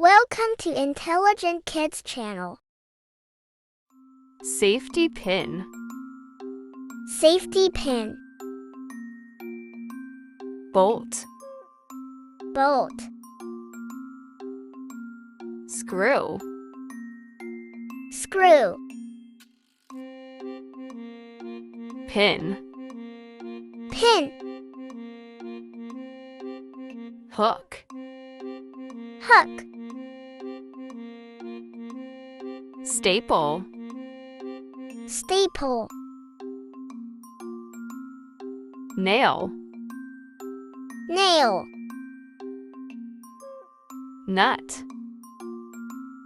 Welcome to Intelligent Kids channel. Safety pin. Safety pin. Bolt. Bolt. Screw. Screw. Pin. Pin. Hook. Hook. Staple. Staple. Nail. Nail. Nut.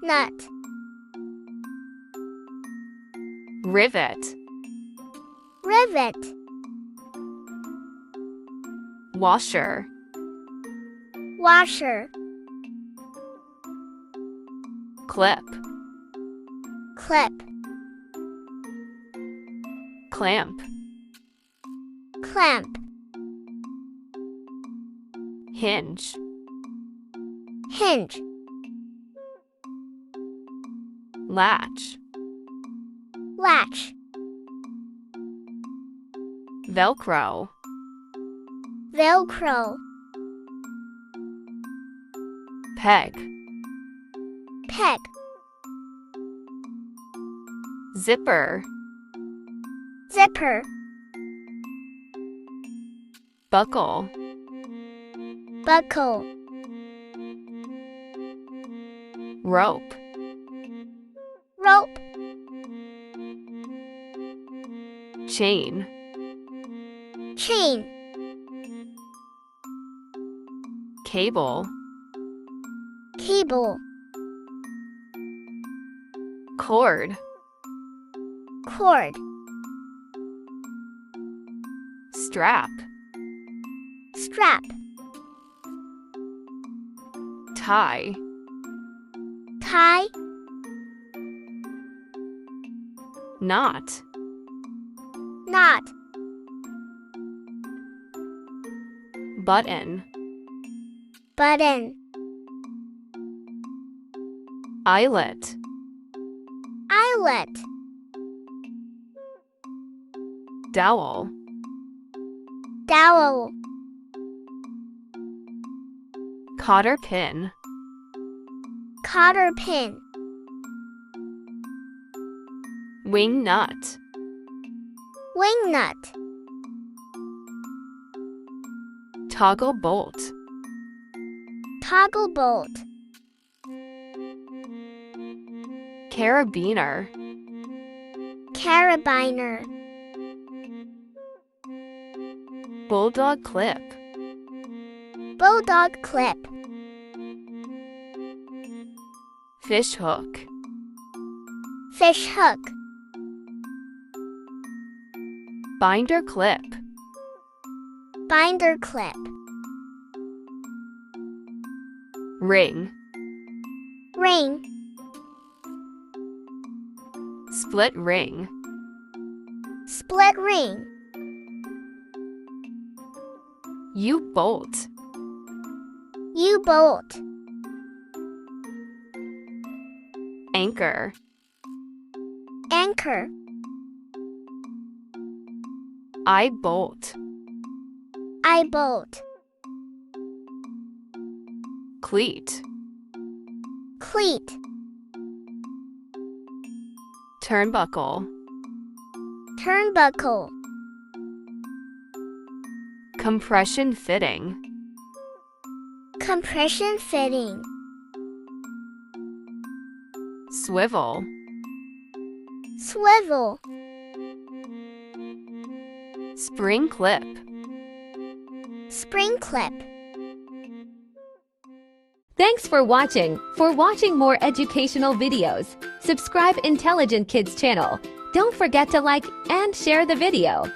Nut. Rivet. Rivet. Washer. Washer. Clip. Clip. Clamp. Clamp. Hinge. Hinge. Latch. Latch. Velcro. Velcro. Peg. Peg. Zipper. Zipper. Buckle. Buckle. Rope. Rope. Chain. Chain. Cable. Cable. Cord. Cord. Strap. Strap. Tie. Tie. Knot. Knot. Button. Button. Eyelet. Eyelet. Dowel. Dowel. Cotter pin. Cotter pin. Wing nut. Wing nut. Toggle bolt. Toggle bolt. Carabiner. Carabiner. Bulldog clip. Bulldog clip. Fish hook. Fish hook. Binder clip. Binder clip. Ring. Ring. Split ring. Split ring. U-bolt. U-bolt. Anchor. Anchor. I-bolt. I-bolt. Cleat. Cleat. Turnbuckle. Turnbuckle. Compression fitting. Compression fitting. Swivel. Swivel. Spring clip. Spring clip. Thanks for watching. For watching more educational videos, subscribe Intelligent Kids channel. Don't forget to like and share the video.